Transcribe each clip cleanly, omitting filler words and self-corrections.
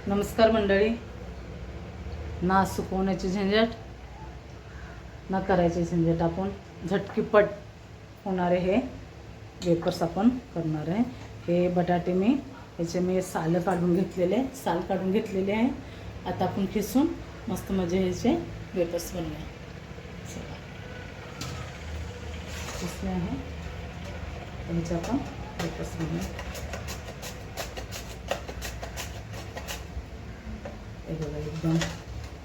नमस्कार मंडळी. ना सुकवण्याची झंझट ना करायची झंझट, आपण झटकीपट होणारे हे वेपर्स आपण करणार आहे. हे बटाटे मी साल काढून घेतलेले आहे. आता आपण खिसून मस्त मजे ह्याचे वेपर्स बनवूया. चला खिसले आहे त्यांचे आपण वेपर्स बनवूया.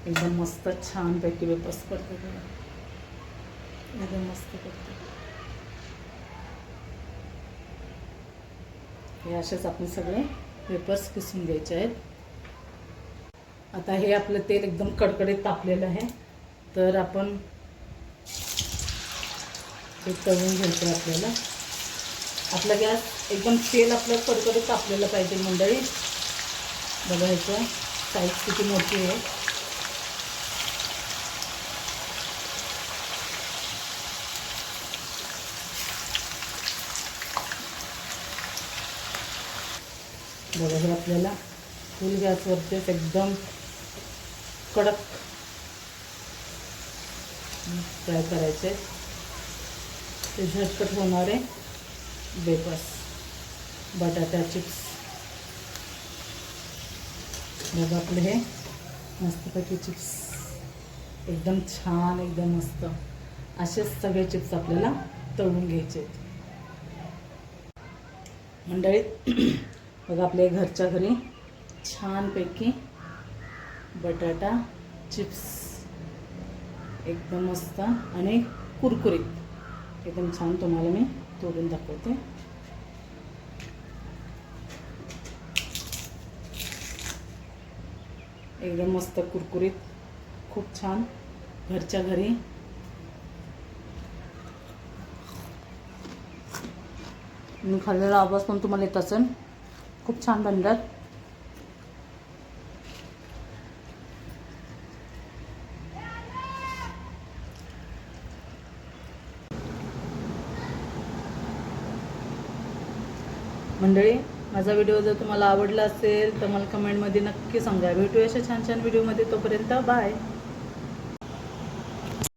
एकदम मस्त छान पैकी वेपर्स करते. एकदम मस्त करते. हे असेच आपण सगळे वेपर्स किसून घ्यायचे आहेत. आता हे आपलं तेल एकदम कडकडीत तापलेलं आहे, तर आपण हे तळून घ्यायचं. आपला गॅस एकदम तेल आपलं कडकडीत तापलेलं पाहिजे मंडळी. बघायचं साईज किती मोठी आहे. बघा हे आपल्याला फुल गॅसवरतीच एकदम कडक फ्राय करायचे. ते झटपट होणारे वेपर्स बटाटा चिप्स. बघा आपले हे मस्तपैकी चिप्स एकदम छान, एकदम मस्त असेच सगळे चिप्स आपल्याला तळून घ्यायचे मंडळी. बघा आपल्या घरच्या घरी छानपैकी बटाटा चिप्स एकदम मस्त आणि कुरकुरीत एकदम छान तुम्हाला मी तोडून दाखवते. एकदम मस्त कुरकुरीत, खूप छान घरच्या घरी. मी खाल्लेला आवाज पण तुम्हाला येत असेल. खूप छान बनतात. मंडळी, माझा व्हिडिओ जर तुम्हाला आवडला असेल तर मला कमेंटमध्ये नक्की सांगा. भेटूया अशा छान छान व्हिडिओमध्ये. तोपर्यंत बाय.